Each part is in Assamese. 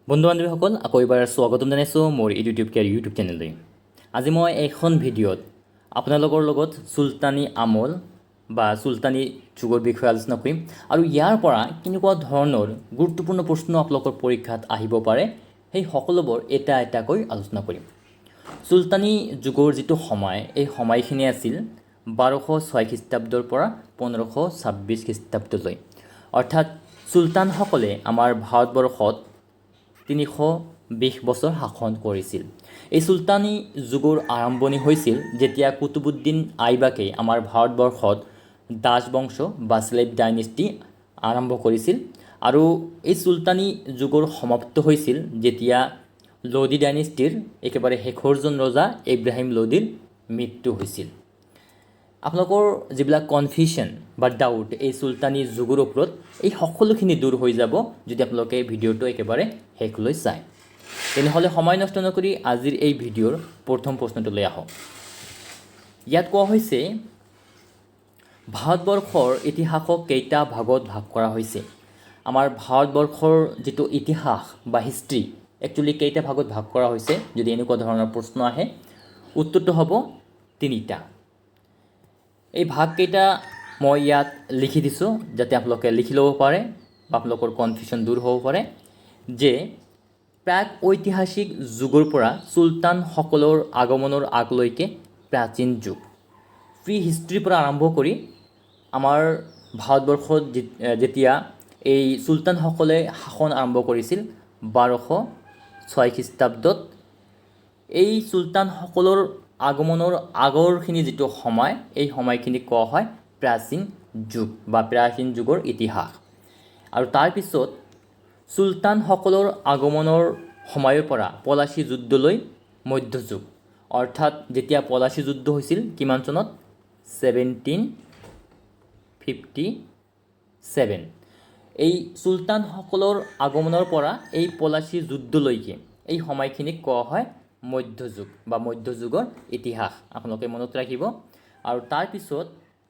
বন্ধু বান্ধৱীসকল আকৌ এবাৰ স্বাগতম জনাইছোঁ মোৰ ইউটিউব কেয়াৰ ইউটিউব চেনেললৈ। আজি মই এখন ভিডিঅ'ত আপোনালোকৰ লগত চুলতানী আমল বা চুলতানী যুগৰ বিষয়ে আলোচনা কৰিম আৰু ইয়াৰ পৰা কেনেকুৱা ধৰণৰ গুৰুত্বপূৰ্ণ প্ৰশ্ন আপোনালোকৰ পৰীক্ষাত আহিব পাৰে সেই সকলোবোৰ এটা এটাকৈ আলোচনা কৰিম। চুলতানী যুগৰ যিটো সময় এই সময়খিনি আছিল 1206 খ্ৰীষ্টাব্দৰ পৰা 1526 খ্ৰীষ্টাব্দলৈ। অৰ্থাৎ চুলতানসকলে আমাৰ ভাৰতবৰ্ষত 320 বছৰ শাসন কৰিছিল। এই চুলতানী যুগৰ আৰম্ভণি হৈছিল যেতিয়া কুতুবুদ্দিন আইবাকে আমাৰ ভাৰতবৰ্ষত দাস বংশ বা স্লেভ ডাইনেষ্টি আৰম্ভ কৰিছিল আৰু এই চুলতানী যুগৰ সমাপ্ত হৈছিল যেতিয়া লোডি ডাইনেষ্টিৰ একেবাৰে শেষৰজন ৰজা ইব্ৰাহিম লোডিৰ মৃত্যু হৈছিল। আপোনালোকৰ যিবিলাক কনফিউশ্যন বা ডাউট এই চুলতানী যুগৰ ওপৰত এই সকলোখিনি দূৰ হৈ যাব যদি আপোনালোকে ভিডিঅ'টো একেবাৰে শেষলৈ চায়। তেনেহ'লে সময় নষ্ট নকৰি আজিৰ এই ভিডিঅ'ৰ প্ৰথম প্ৰশ্নটোলৈ আহক। ইয়াত কোৱা হৈছে ভাৰতবৰ্ষৰ ইতিহাসক কেইটা ভাগত ভাগ কৰা হৈছে। আমাৰ ভাৰতবৰ্ষৰ যিটো ইতিহাস বা হিষ্ট্ৰী একচুৱেলি কেইটা ভাগত ভাগ কৰা হৈছে যদি এনেকুৱা ধৰণৰ প্ৰশ্ন আহে উত্তৰটো হ'ব 3টা। এই ভাগকেইটা মই ইয়াত লিখি দিছোঁ যাতে আপোনালোকে লিখি ল'ব পাৰে বা আপোনালোকৰ কনফিউশ্যন দূৰ হ'ব পাৰে যে প্ৰাক ঐতিহাসিক যুগৰ পৰা চুলতানসকলৰ আগমনৰ আগলৈকে প্ৰাচীন যুগ, প্ৰি হিষ্ট্ৰীৰ পৰা আৰম্ভ কৰি আমাৰ ভাৰতবৰ্ষত যেতিয়া এই চুলতানসকলে শাসন আৰম্ভ কৰিছিল 1206 খ্ৰীষ্টাব্দত, এই চুলতানসকলৰ আগমনৰ আগৰখিনি যিটো সময় এই সময়খিনি কোৱা হয় প্ৰাচীন যুগ বা প্ৰাচীন যুগৰ ইতিহাস। আৰু তাৰপিছত চুলতানসকলৰ আগমনৰ সময়ৰ পৰা পলাচী যুদ্ধলৈ মধ্যযুগ, অৰ্থাৎ যেতিয়া পলাচী যুদ্ধ হৈছিল কিমান চনত 1757। এই চুলতানসকলৰ আগমনৰ পৰা এই পলাচী যুদ্ধলৈকে এই সময়খিনিক কোৱা হয় মধ্যযুগ বা মধ্যযুগৰ ইতিহাস, আপোনালোকে মনত ৰাখিব। আৰু তাৰপিছত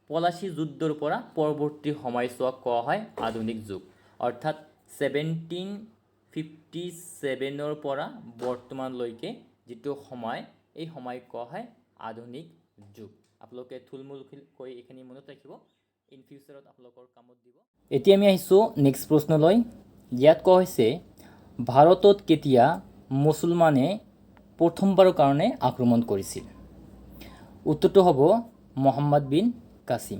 পলাচী যুদ্ধৰ পৰা পৰৱৰ্তী সময়ছোৱাক কোৱা হয় আধুনিক যুগ, অৰ্থাৎ 1757ৰ পৰা বৰ্তমানলৈকে যিটো সময় এই সময়ক কোৱা হয় আধুনিক যুগ। আপোনালোকে থুলমূলকৈ এইখিনি মনত ৰাখিব, ইন ফিউচাৰত আপোনালোকৰ কামত দিব। এতিয়া আমি আহিছোঁ নেক্সট প্ৰশ্নলৈ। ইয়াত কোৱা হৈছে ভাৰতত কেতিয়া মুছলমানে প্ৰথমবাৰৰ কাৰণে আক্ৰমণ কৰিছিল। উত্তৰটো হ'ব মহম্মদ বিন কাছিম।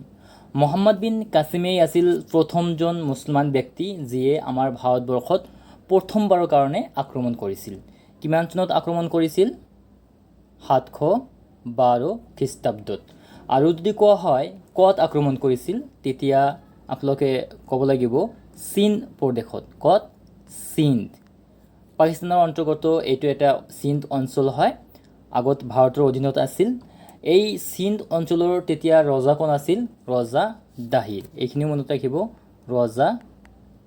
মহম্মদ বিন কাছিমেই আছিল প্ৰথমজন মুছলমান ব্যক্তি যিয়ে আমাৰ ভাৰতবৰ্ষত প্ৰথমবাৰৰ কাৰণে আক্ৰমণ কৰিছিল। কিমান চনত আক্ৰমণ কৰিছিল? 712 খ্ৰীষ্টাব্দত। আৰু যদি কোৱা হয় ক'ত আক্ৰমণ কৰিছিল তেতিয়া আপোনালোকে ক'ব লাগিব সিন্ধ প্ৰদেশত। ক'ত? সিন্ধ, পাকিস্তানৰ অন্তৰ্গত এইটো এটা সিন্ধ অঞ্চল হয়, আগত ভাৰতৰ অধীনত আছিল। এই সিন্ধ অঞ্চলৰ তেতিয়া ৰজা কোন আছিল? ৰজা দাহিৰ। এইখিনি মনত ৰাখিব, ৰজা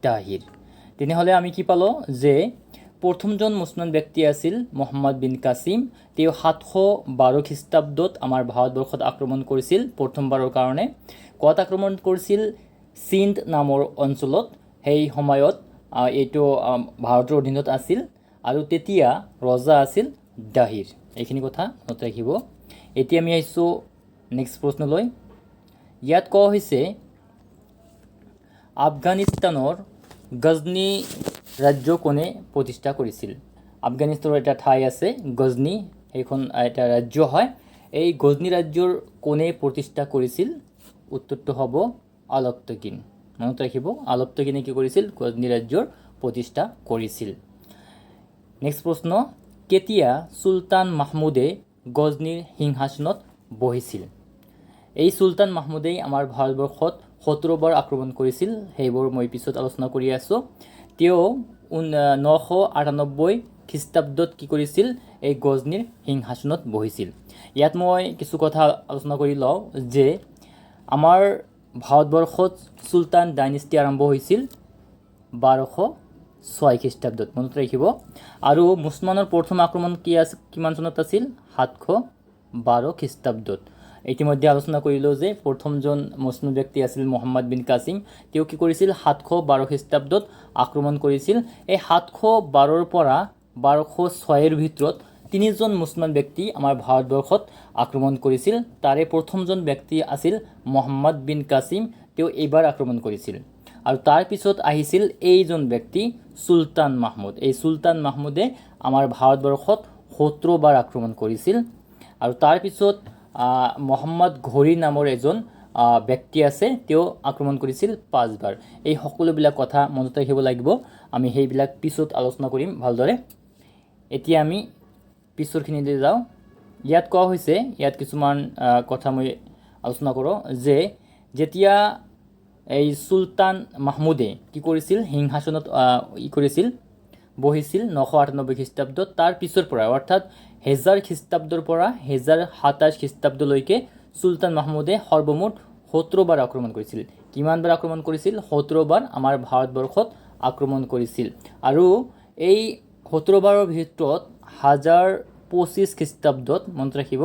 দাহিৰ। তেনেহ'লে আমি কি পালোঁ যে প্ৰথমজন মুছলমান ব্যক্তি আছিল মহম্মদ বিন কাছিম। তেওঁ 712 খ্ৰীষ্টাব্দত আমাৰ ভাৰতবৰ্ষত আক্ৰমণ কৰিছিল প্ৰথমবাৰৰ কাৰণে। ক'ত আক্ৰমণ কৰিছিল? সিন্ধ নামৰ অঞ্চলত। সেই সময়ত এইটো ভাৰতৰ অধীনত আছিল আৰু তেতিয়া ৰজা আছিল দাহিৰ। এইখিনি কথা মনত ৰাখিব। এতিয়া আমি আহিছোঁ নেক্সট প্ৰশ্নলৈ। ইয়াত কোৱা হৈছে আফগানিস্তানৰ গজনী ৰাজ্য কোনে প্ৰতিষ্ঠা কৰিছিল। আফগানিস্তানৰ এটা ঠাই আছে গজনী, সেইখন এটা ৰাজ্য হয়। এই গজনী ৰাজ্যৰ কোনে প্ৰতিষ্ঠা কৰিছিল? উত্তৰটো হ'ব আলবতকিন। মনত ৰাখিব, আলবতকিনে কি কৰিছিল? গজনী ৰাজ্যৰ প্ৰতিষ্ঠা কৰিছিল। নেক্সট প্ৰশ্ন, কেতিয়া চুলতান মাহমুদে গজনীৰ সিংহাসনত বহিছিল। এই চুলতান মাহমুদেই আমাৰ ভাৰতবৰ্ষত 17 বাৰ আক্ৰমণ কৰিছিল, সেইবোৰ মই পিছত আলোচনা কৰি আছোঁ। তেওঁ 998 খ্ৰীষ্টাব্দত কি কৰিছিল? এই গজনীৰ সিংহাসনত বহিছিল। ইয়াত মই কিছু কথা আলোচনা কৰি লওঁ যে আমাৰ ভাৰতবৰ্ষত চুলতান ডাইনেষ্টি আৰম্ভ হৈছিল 1206 খ্ৰীষ্টাব্দত, মনত ৰাখিব। আৰু মুছলমানৰ প্ৰথম আক্ৰমণ কিমান চনত আছিল? 712 খ্ৰীষ্টাব্দত। ইতিমধ্যে আলোচনা কৰিলোঁ যে প্ৰথমজন মুছলিম ব্যক্তি আছিল মহম্মদ বিন কাছিম। তেওঁ কি কৰিছিল 712 খ্ৰীষ্টাব্দত আক্ৰমণ কৰিছিল। এই 712ৰ পৰা 1206ৰ ভিতৰত তিনিজন মুছলমান ব্যক্তি আমাৰ ভাৰতবৰ্ষত আক্ৰমণ কৰিছিল। তাৰে প্ৰথমজন ব্যক্তি আছিল মহম্মদ বিন কাছিম। তেওঁ এইবাৰ আক্ৰমণ কৰিছিল। আৰু তাৰ পিছত আহিছিল এইজন ব্যক্তি চুলতান মাহমুদ। এই চুলতান মাহমুদে আমাৰ ভাৰতবৰ্ষত 17 বাৰ আক্ৰমণ কৰিছিল। আৰু তাৰ পিছত মহম্মদ ঘড়ী নামৰ এজন ব্যক্তি আছে, তেওঁ আক্ৰমণ কৰিছিল 5 বাৰ। এই সকলোবিলাক কথা মনত ৰাখিব লাগিব। আমি সেইবিলাক পিছত আলোচনা কৰিম ভালদৰে। এতিয়া আমি পিছৰখিনিলৈ যাওঁ। ইয়াত কোৱা হৈছে, ইয়াত কিছুমান কথা মই আলোচনা কৰোঁ যে যেতিয়া এই চুলতান মাহমুদে কি কৰিছিল, সিংহাসনত বহিছিল 998 খ্ৰীষ্টাব্দত। তাৰ পিছৰ পৰা অৰ্থাৎ 1000 খ্ৰীষ্টাব্দৰ পৰা 1027 খ্ৰীষ্টাব্দলৈকে চুলতান মাহমুদে সৰ্বমুঠ 17 বাৰ আক্ৰমণ কৰিছিল। কিমান বাৰ আক্ৰমণ কৰিছিল? 17 বাৰ আমাৰ ভাৰতবৰ্ষত আক্ৰমণ কৰিছিল। আৰু এই 17 বাৰৰ ভিতৰত 1025 খ্ৰীষ্টাব্দত মনত ৰাখিব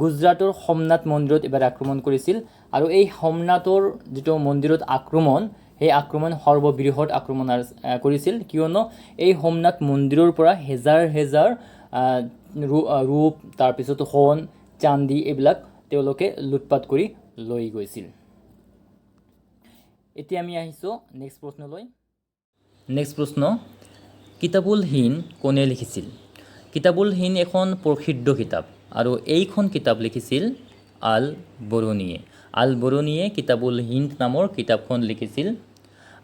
গুজৰাটৰ সোমনাথ মন্দিৰত এবাৰ আক্ৰমণ কৰিছিল। আৰু এই সোমনাথৰ যিটো মন্দিৰত আক্ৰমণ, সেই আক্ৰমণ সৰ্ববৃহৎ আক্ৰমণ কৰিছিল, কিয়নো এই সোমনাথ মন্দিৰৰ পৰা হেজাৰ হেজাৰ ৰূপ, তাৰপিছত সোণ, চান্দি এইবিলাক তেওঁলোকে লুটপাট কৰি লৈ গৈছিল। এতিয়া আমি আহিছোঁ নেক্সট প্ৰশ্নলৈ। নেক্সট প্ৰশ্ন, কিতাবুল হিন্দ কোনে লিখিছিল? কিতাবুল হিন্দ এখন প্ৰসিদ্ধ কিতাপ আৰু এইখন কিতাপ লিখিছিল আল বৰুণীয়ে। আল বৰুণীয়ে কিতাবুল হিন্দ নামৰ কিতাপখন লিখিছিল।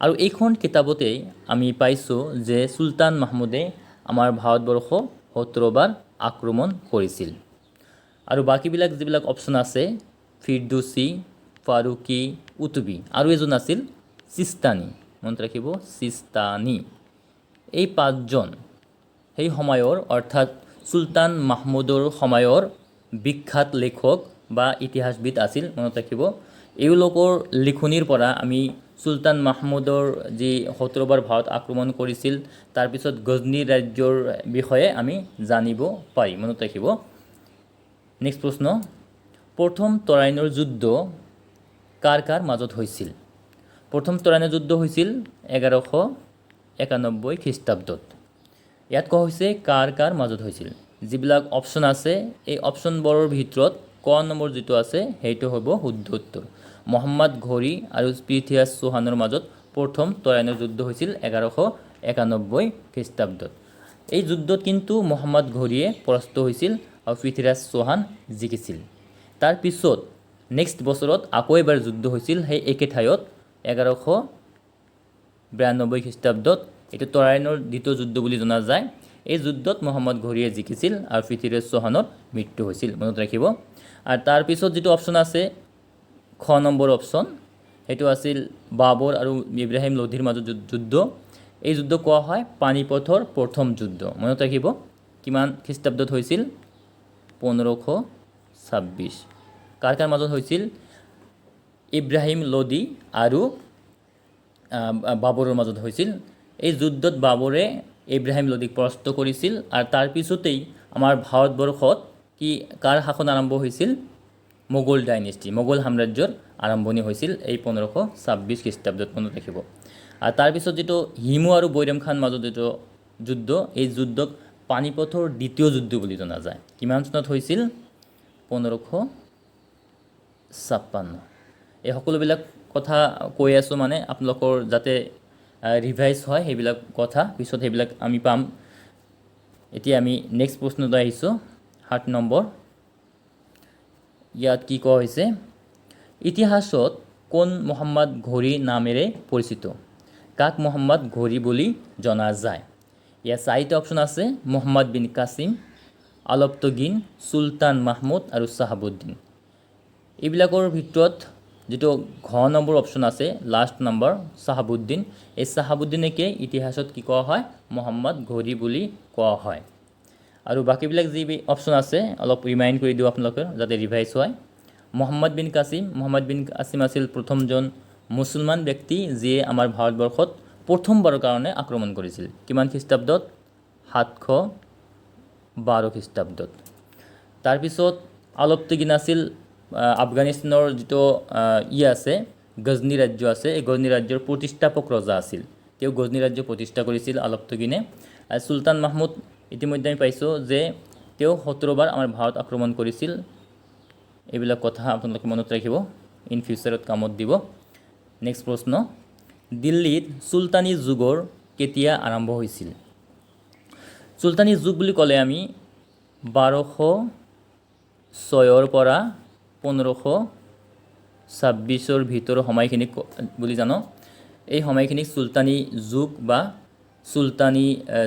আৰু এইখন কিতাপতেই আমি পাইছোঁ যে চুলতান মাহমুদে আমাৰ ভাৰতবৰ্ষ 17 বাৰ আক্ৰমণ কৰিছিল। আৰু বাকীবিলাক যিবিলাক অপশ্যন আছে, ফিৰদৌছি, ফাৰুকী, উতুবি, আৰু এজন আছিল চিস্তানী, মনত ৰাখিব চিস্তানী। এই 5জন সেই সময়ৰ অৰ্থাৎ চুলতান মাহমুদৰ সময়ৰ বিখ্যাত লেখক বা ইতিহাসবিদ আছিল, মনত ৰাখিব। এওঁলোকৰ লিখনিৰ পৰা আমি চুলতান মাহমুদৰ যি 17 বাৰ ভাৰত আক্ৰমণ কৰিছিল, তাৰপিছত গজনী ৰাজ্যৰ বিষয়ে আমি জানিব পাৰি, মনত ৰাখিব। নেক্সট প্ৰশ্ন, প্ৰথম তৰাইনৰ যুদ্ধ কাৰ কাৰ মাজত হৈছিল? প্ৰথম তৰাইনৰ যুদ্ধ হৈছিল 1191 খ্ৰীষ্টাব্দত। ইয়াত কোৱা হৈছে কাৰ কাৰ মাজত হৈছিল। যিবিলাক অপশ্যন আছে, এই অপশ্যনবোৰৰ ভিতৰত ক নম্বৰ যিটো আছে সেইটো হ'ব শুদ্ধ উত্তৰ। মহম্মদ ঘড়ী আৰু পৃথ্বীৰাজ চৌহানৰ মাজত প্ৰথম তৰাইনৰ যুদ্ধ হৈছিল 1191 খ্ৰীষ্টাব্দত। এই যুদ্ধত কিন্তু মহম্মদ ঘড়ীয়ে পৰাস্ত হৈছিল আৰু পৃথ্বীৰাজ চৌহান জিকিছিল। তাৰপিছত নেক্সট বছৰত আকৌ এবাৰ যুদ্ধ হৈছিল সেই একে ঠাইত 1192 খ্ৰীষ্টাব্দত। এইটো তৰাইনৰ দ্বিতীয় যুদ্ধ বুলি জনা যায়। এই যুদ্ধত মহম্মদ ঘড়ীয়ে জিকিছিল আৰু পৃথ্বীৰাজ চৌহানৰ মৃত্যু হৈছিল, মনত ৰাখিব। আৰু তাৰপিছত যিটো অপশ্যন আছে খ নম্বৰ অপশ্যন, সেইটো আছিল বাবৰ আৰু ইব্ৰাহিম লোধিৰ মাজত যুদ্ধ। এই যুদ্ধ কোৱা হয় পানিপথৰ প্ৰথম যুদ্ধ, মনত ৰাখিব। কিমান খ্ৰীষ্টাব্দত হৈছিল? 1526। কাৰ কাৰ মাজত হৈছিল? ইব্ৰাহিম লোধি আৰু বাবৰৰ মাজত হৈছিল। এই যুদ্ধত বাবৰে ইব্ৰাহিম লোধিক পৰাস্ত কৰিছিল। আৰু তাৰপিছতেই আমাৰ ভাৰতবৰ্ষত কাৰ শাসন আৰম্ভ হৈছিল? মোগল ডাইনেষ্টি, মোগল সাম্ৰাজ্যৰ আৰম্ভণি হৈছিল এই 1526 খ্ৰীষ্টাব্দত, মনত ৰাখিব। আৰু তাৰপিছত যিটো হিমু আৰু বৈৰাম খান মাজত যিটো যুদ্ধ, এই যুদ্ধক পানিপথৰ দ্বিতীয় যুদ্ধ বুলি জনা যায়। কিমান চনত হৈছিল? 1556। এই সকলোবিলাক কথা কৈ আছোঁ মানে আপোনালোকৰ যাতে ৰিভাইজ হয় সেইবিলাক কথা, পিছত সেইবিলাক আমি পাম। এতিয়া আমি নেক্সট প্ৰশ্নলৈ আহিছোঁ, 7 নম্বৰ। ইয়াত কি কোৱা হৈছে? ইতিহাসত কোন মহম্মদ ঘড়ী নামেৰে পৰিচিত? কাক মহম্মদ ঘড়ী বুলি জনা যায়? ইয়াত 4টা অপশ্যন আছে, মহম্মদ বিন কাছিম, আলবতগিন, চুলতান মাহমুদ আৰু চাহাবুদ্দিন। এইবিলাকৰ ভিতৰত যিটো ঘ নম্বৰ অপশ্যন আছে, লাষ্ট নম্বৰ চাহাবুদ্দিন, এই চাহাবুদ্দিনকে ইতিহাসত কি কোৱা হয়? মহম্মদ ঘড়ী বুলি কোৱা হয়। আৰু বাকীবিলাক যি অপশ্যন আছে অলপ ৰিমাইণ্ড কৰি দিওঁ আপোনালোকে যাতে ৰিভাইজ হয়। মহম্মদ বিন কাছিম আছিল প্ৰথমজন মুছলমান ব্যক্তি যিয়ে আমাৰ ভাৰতবৰ্ষত প্ৰথমবাৰৰ কাৰণে আক্ৰমণ কৰিছিল। কিমান খ্ৰীষ্টাব্দত? 712 খ্ৰীষ্টাব্দত। তাৰপিছত আলবতগিন আছিল আফগানিস্তানৰ যিটো আছে গজনী ৰাজ্য আছে, এই গজনী ৰাজ্যৰ প্ৰতিষ্ঠাপক ৰজা আছিল। তেওঁ গজনী ৰাজ্য প্ৰতিষ্ঠা কৰিছিল আলপটগিনে। চুলতান মাহমুদ ইতিমধ্যে আমি পাইছোঁ যে তেওঁ 17 বাৰ আমাৰ ভাৰত আক্ৰমণ কৰিছিল। এইবিলাক কথা আপোনালোকে মনত ৰাখিব, ইন ফিউচাৰত কামত দিব। নেক্সট প্ৰশ্ন, দিল্লীত চুলতানী যুগৰ কেতিয়া আৰম্ভ হৈছিল? চুলতানী যুগ বুলি ক'লে আমি 1206 পৰা 1526 ভিতৰৰ সময়খিনিক বুলি জানো। এই সময়খিনিক চুলতানী যুগ বা চুলতানী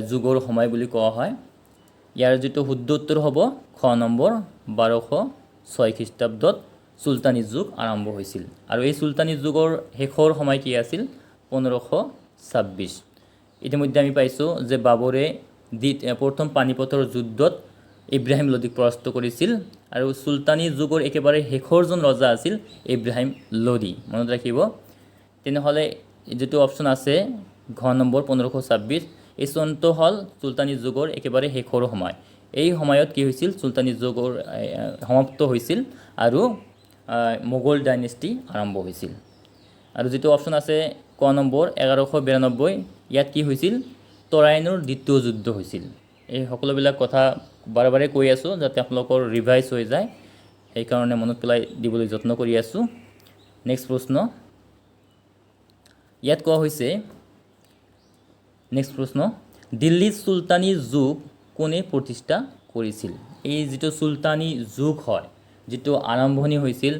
যুগৰ সময় বুলি কোৱা হয়। ইয়াৰ যিটো শুদ্ধ উত্তৰ হ'ব খ নম্বৰ, 1206 খ্ৰীষ্টাব্দত চুলতানী যুগ আৰম্ভ হৈছিল। আৰু এই চুলতানী যুগৰ শেষৰ সময় কি আছিল? 1526। ইতিমধ্যে আমি পাইছোঁ যে বাবৰে প্ৰথম পানিপথৰ যুদ্ধত ইব্ৰাহিম লোদীক পৰাস্ত কৰিছিল। আৰু চুলতানী যুগৰ একেবাৰে শেষৰজন ৰজা আছিল ইব্ৰাহিম লোদী, মনত ৰাখিব। তেনেহ'লে যিটো অপশ্যন আছে ঘ নম্বৰ 1526, এই চনটো হ'ল চুলতানী যুগৰ একেবাৰে শেষৰ সময়। এই সময়ত কি হৈছিল? চুলতানী যুগৰ সমাপ্ত হৈছিল আৰু মোগল ডাইনেষ্টি আৰম্ভ হৈছিল। আৰু যিটো অপশ্যন আছে ক নম্বৰ 1192, ইয়াত কি হৈছিল? তৰাইনৰ দ্বিতীয় যুদ্ধ হৈছিল। এই সকলোবিলাক কথা বাৰে বাৰে কৈ আছোঁ যাতে আপোনালোকৰ ৰিভাইজ হৈ যায়, সেইকাৰণে মনত পেলাই দিবলৈ যত্ন কৰি আছোঁ। নেক্সট প্ৰশ্ন, ইয়াত কোৱা হৈছে, নেক্সট প্ৰশ্ন, দিল্লীত চুলতানী যুগ কোনে প্ৰতিষ্ঠা কৰিছিল? এই যিটো চুলতানী যুগ হয়, যিটো আৰম্ভণি হৈছিল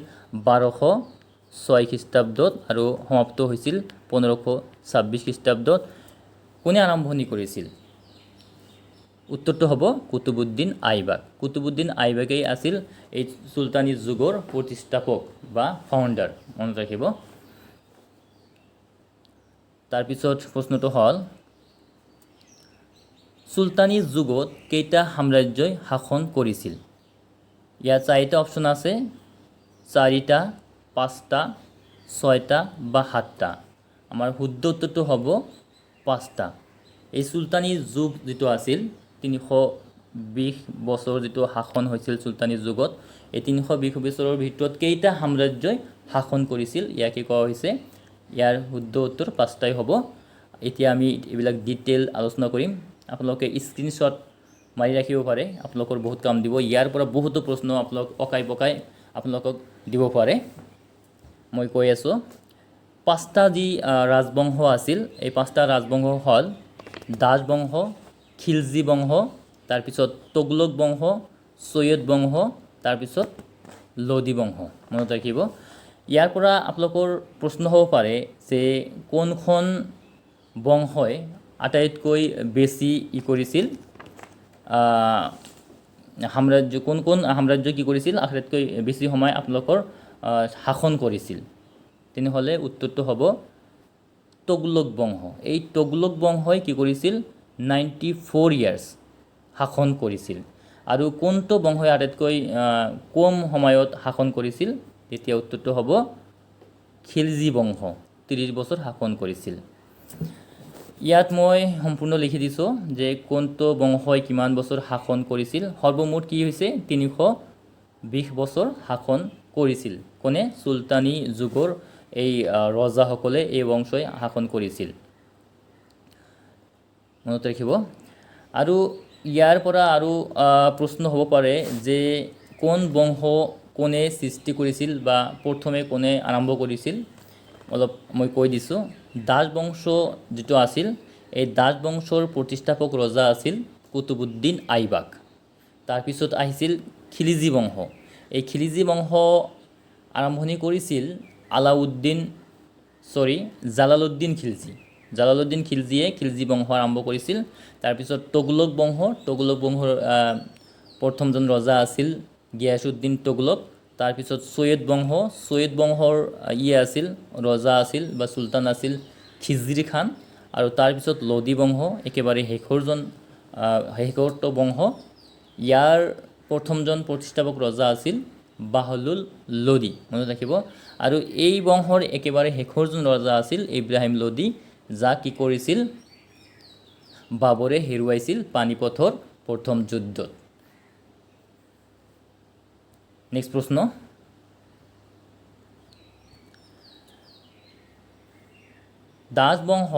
1206 খ্ৰীষ্টাব্দত আৰু সমাপ্ত হৈছিল 1526 খ্ৰীষ্টাব্দত, কোনে আৰম্ভণি কৰিছিল? উত্তৰটো হ'ব কুতুবুদ্দিন আইবাক। কুতুবুদ্দিন আইবাকেই আছিল এই চুলতানী যুগৰ প্ৰতিষ্ঠাপক বা ফাউণ্ডাৰ, মনত ৰাখিব। তাৰপিছত প্ৰশ্নটো হ'ল, চুলতানী যুগত কেইটা সাম্ৰাজ্যই শাসন কৰিছিল? ইয়াত 4টা অপশ্যন আছে, 4টা, 5টা, 6টা বা 7টা। আমাৰ শুদ্ধ উত্তৰটো হ'ব 5টা। এই চুলতানী যুগ যিটো আছিল 320 বছৰ যিটো শাসন হৈছিল চুলতানী যুগত, এই 320 বছৰৰ ভিতৰত কেইটা সাম্ৰাজ্যই শাসন কৰিছিল ইয়াকে কোৱা হৈছে। ইয়াৰ শুদ্ধ উত্তৰ 5টাই হ'ব। এতিয়া আমি এইবিলাক ডিটেইল আলোচনা কৰিম। আপোনালোকে স্ক্ৰীনশ্বট মাৰি ৰাখিব পাৰে, আপোনালোকৰ বহুত কাম দিব। ইয়াৰ পৰা বহুতো প্ৰশ্ন আপোনালোক অকাই পকাই আপোনালোকক দিব পাৰে। মই কৈ আছোঁ, 5টা যি ৰাজবংশ আছিল, এই 5টা ৰাজবংশ হ'ল দাস বংশ, খিলজী বংশ, তাৰপিছত তোগলক বংশ, চৈয়দ বংশ, তাৰপিছত লোদী বংশ, মনত ৰাখিব। ইয়াৰ পৰা আপোনালোকৰ প্ৰশ্ন হ'ব পাৰে যে কোনখন বংশই আটাইতকৈ বেছি কৰিছিল সাম্ৰাজ্য, কোন সাম্ৰাজ্য কি কৰিছিল আটাইতকৈ বেছি সময় আপোনালোকৰ শাসন কৰিছিল? তেনেহ'লে উত্তৰটো হ'ব তোগলক বংশ। এই তোগলক বংশই কি কৰিছিল? 94 ইয়াৰ্ছ শাসন কৰিছিল। আৰু কোনটো বংশই আটাইতকৈ কম সময়ত শাসন কৰিছিল? তেতিয়া উত্তৰটো হ'ব খিলজী বংশ, 30 বছৰ শাসন কৰিছিল। ইয়াত মই সম্পূৰ্ণ লিখি দিছোঁ যে কোনটো বংশই কিমান বছৰ শাসন কৰিছিল। সৰ্বমুঠ কি হৈছে? 320 বছৰ শাসন কৰিছিল। কোনে? চুলতানী যুগৰ এই ৰজাসকলে এই বংশই শাসন কৰিছিল, মনত ৰাখিব। আৰু ইয়াৰ পৰা আৰু প্ৰশ্ন হ'ব পাৰে যে কোন বংশ কোনে সৃষ্টি কৰিছিল বা প্ৰথমে কোনে আৰম্ভ কৰিছিল? অলপ মই কৈ দিছোঁ। দাস বংশ যিটো আছিল, এই দাস বংশৰ প্ৰতিষ্ঠাপক ৰজা আছিল কুতুবুদ্দিন আইবাক। তাৰপিছত আহিছিল খিলজী বংশ। এই খিলজী বংশ আৰম্ভণি কৰিছিল জালালুদ্দিন খিলজী। জালালুদ্দিন খিলজীয়ে খিলজী বংশ আৰম্ভ কৰিছিল। তাৰপিছত তোগলক বংশ, তোগলক বংশৰ প্ৰথমজন ৰজা আছিল গিয়াছুদ্দিন তোগলক। তাৰপিছত চৈয়দ বংশ, চৈয়দ বংশৰ আছিল ৰজা আছিল বা চুলতান আছিল খিজিৰ খান। আৰু তাৰপিছত লোদী বংশ, একেবাৰে শেষৰটো বংশ। ইয়াৰ প্ৰথমজন প্ৰতিষ্ঠাপক ৰজা আছিল বাহলুল লোদী, মনত ৰাখিব। আৰু এই বংশৰ একেবাৰে শেষৰজন ৰজা আছিল ইব্ৰাহিম লোদী, যাক কি কৰিছিল? বাবৰে হেৰুৱাইছিল পানিপথৰ প্ৰথম যুদ্ধত। নেক্সট প্ৰশ্ন, দাস বংশ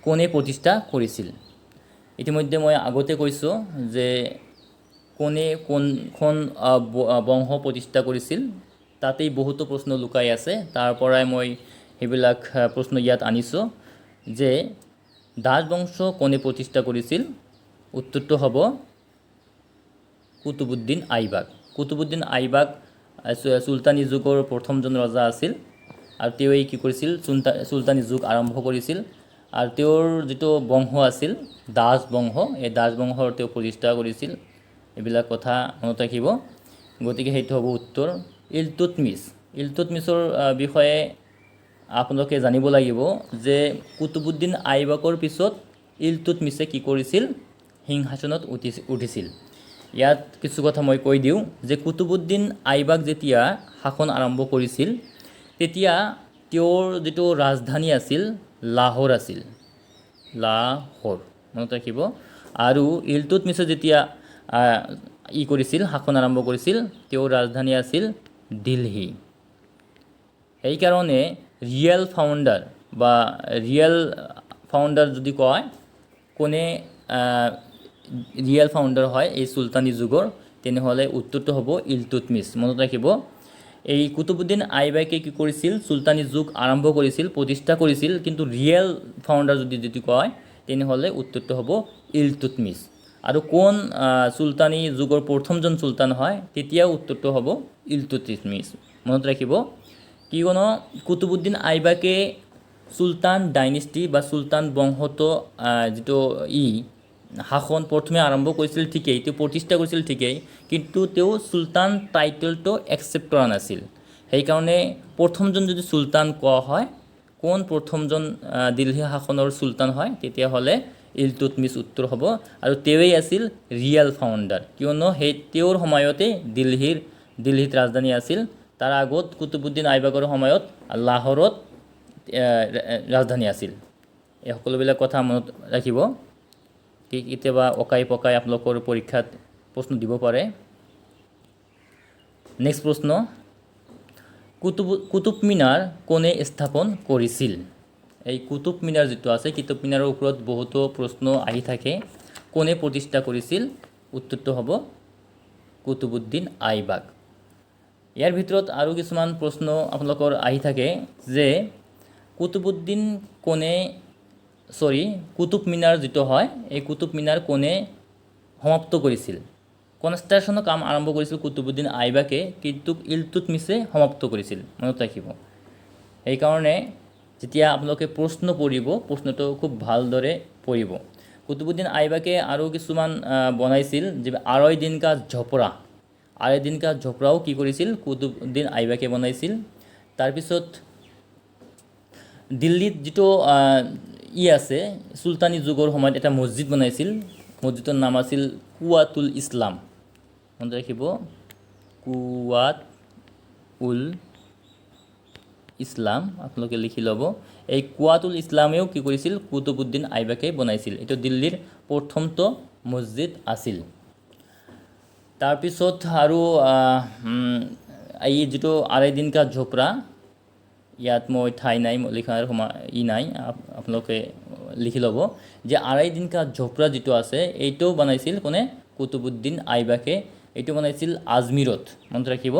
কোনে প্ৰতিষ্ঠা কৰিছিল? ইতিমধ্যে মই আগতে কৈছোঁ যে কোনে কোনখন বংশ প্ৰতিষ্ঠা কৰিছিল, তাতেই বহুতো প্ৰশ্ন লুকাই আছে। তাৰ পৰাই মই সেইবিলাক প্ৰশ্ন ইয়াত আনিছোঁ যে দাস বংশ কোনে প্ৰতিষ্ঠা কৰিছিল? উত্তৰটো হ'ব কুতুবুদ্দিন আইবাক। কুতুবুদ্দিন আইবাক চুলতানী যুগৰ প্ৰথমজন ৰজা আছিল আৰু তেওঁৱেই কি কৰিছিল? চুলতানী যুগ আৰম্ভ কৰিছিল আৰু তেওঁৰ যিটো বংশ আছিল দাস বংশ, এই দাস বংশৰ তেওঁ প্ৰতিষ্ঠা কৰিছিল। এইবিলাক কথা মনত ৰাখিব। গতিকে সেইটো হ'ব উত্তৰ। ইলতুৎমিছৰ বিষয়ে আপোনালোকে জানিব লাগিব যে কুতুবুদ্দিন আইবাকৰ পিছত ইলতুৎমিছে কি কৰিছিল? সিংহাসনত উঠিছিল। ইয়াত কিছু কথা মই কৈ দিওঁ যে কুতুবুদ্দিন আইবাক যেতিয়া শাসন আৰম্ভ কৰিছিল তেতিয়া তেওঁৰ যিটো ৰাজধানী আছিল লাহোৰ আছিল। লাহোৰ মনত ৰাখিব। আৰু ইলতুৎমিছে যেতিয়া কৰিছিল, শাসন আৰম্ভ কৰিছিল, তেওঁৰ ৰাজধানী আছিল দিল্লী। সেইকাৰণে ৰিয়েল ফাউণ্ডাৰ যদি কয়, কোনে ৰিয়েল ফাউণ্ডাৰ হয় এই চুলতানী যুগৰ, তেনেহ'লে উত্তৰটো হ'ব ইলতুৎমিছ। মনত ৰাখিব। এই কুতুবুদ্দিন আইবাকে কি কৰিছিল? চুলতানী যুগ আৰম্ভ কৰিছিল, প্ৰতিষ্ঠা কৰিছিল, কিন্তু ৰিয়েল ফাউণ্ডাৰ যদি কয় তেনেহ'লে উত্তৰটো হ'ব ইলতুৎমিছ। আৰু কোন চুলতানী যুগৰ প্ৰথমজন চুলতান হয়, তেতিয়াও উত্তৰটো হ'ব ইলতুৎমিছ। মনত ৰাখিব। কিয়নো কুতুবুদ্দিন আইবাকে চুলতান ডাইনেষ্টি বা চুলতান বংশটো যিটো শাসন প্ৰথমে আৰম্ভ কৰিছিল ঠিকেই, তেওঁ প্ৰতিষ্ঠা কৰিছিল ঠিকেই, কিন্তু তেওঁ চুলতান টাইটেলটো একচেপ্ট কৰা নাছিল। সেইকাৰণে প্ৰথমজন যদি চুলতান কোৱা হয়, কোন প্ৰথমজন দিল্লী শাসনৰ চুলতান হয়, তেতিয়াহ'লে ইলতুৎমিছ উত্তৰ হ'ব। আৰু তেওঁৱেই আছিল ৰিয়েল ফাউণ্ডাৰ, কিয়নো তেওঁৰ সময়তে দিল্লীত ৰাজধানী আছিল। তাৰ আগত কুতুবুদ্দিন আইবাকৰ সময়ত লাহোৰত ৰাজধানী আছিল। এই সকলোবিলাক কথা মনত ৰাখিব। কেতিয়াবা অকাই পকাই আপোনালোকৰ পৰীক্ষাত প্ৰশ্ন দিব পাৰে। নেক্সট প্ৰশ্ন, কুতুব মিনাৰ কোনে স্থাপন কৰিছিল? এই কুতুব মিনাৰ যিটো আছে, কুতুব মিনাৰৰ ওপৰত বহুতো প্ৰশ্ন আহি থাকে। কোনে প্ৰতিষ্ঠা কৰিছিল? উত্তৰটো হ'ব কুতুবুদ্দিন আইবাক। ইয়াৰ ভিতৰত আৰু কিছুমান প্ৰশ্ন আপোনালোকৰ আহি থাকে যে কুতুব মিনাৰ যিটো হয়, এই কুতুব মিনাৰ কোনে সমাপ্ত কৰিছিল? কনষ্ট্ৰাকশ্যনৰ কাম আৰম্ভ কৰিছিল কুতুবুদ্দিন আইবাকে, কিন্তু ইলতুৎমিছে সমাপ্ত কৰিছিল। মনত ৰাখিব। সেইকাৰণে যেতিয়া আপোনালোকে প্ৰশ্ন পঢ়িব, প্ৰশ্নটো খুব ভালদৰে পঢ়িব। কুতুবুদ্দিন আইবাকে আৰু কিছুমান বনাইছিল, যে আৰৈ দিন কা ঝোপৰাও কি কৰিছিল? কুতুবুদ্দিন আইবাকে বনাইছিল। তাৰপিছত দিল্লীত যিটো আছে, চুলতানী যুগৰ সময়ত এটা মছজিদ বনাইছিল। মছজিদৰ নাম আছিল কুৱাতুল ইছলাম। মনত ৰাখিব, কুৱাতুল ইছলাম আপোনালোকে লিখি ল'ব। এই কুৱাতুল ইছলামেও কি কৰিছিল? কুতুবুদ্দিন আইবাকে বনাইছিল। এইটো দিল্লীৰ প্ৰথমটো মছজিদ আছিল। তাৰপিছত আৰু এই যিটো আৰৈ দিন কা ঝোপৰা, ইয়াত মই ঠাই নাই, লিখাৰ নাই, আপোনালোকে লিখি ল'ব যে আৰৈ দিন কা ঝোপৰা যিটো আছে, এইটো বনাইছিল কোনে? কুতুবুদ্দিন আইবাকে। এইটো বনাইছিল আজমিৰত। মনত ৰাখিব,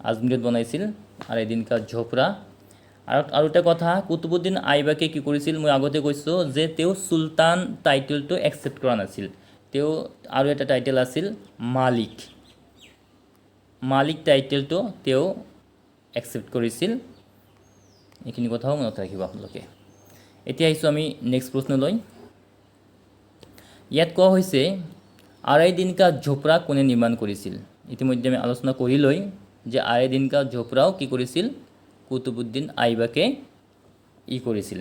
আজমিৰত বনাইছিল আৰৈ দিন কা ঝোপৰা। আৰু এটা কথা, কুতুবুদ্দিন আইবাকে কি কৰিছিল? মই আগতে কৈছোঁ যে তেওঁ চুলতান টাইটেলটো একচেপ্ট কৰা নাছিল। তেওঁ আৰু এটা টাইটেল আছিল মালিক টাইটেলটো তেওঁ একচেপ্ট কৰিছিল। এইখিনি কথাও মনত ৰাখিব আপোনালোকে। এতিয়া আহিছোঁ আমি নেক্সট প্ৰশ্নলৈ। ইয়াত কোৱা হৈছে আৰৈ দিন কা ঝোপৰা কোনে নিৰ্মাণ কৰিছিল? ইতিমধ্যে আমি আলোচনা কৰিলৈ যে আৰৈ দিন কা ঝোপৰাও কি কৰিছিল? কুতুবুদ্দিন আইবাকে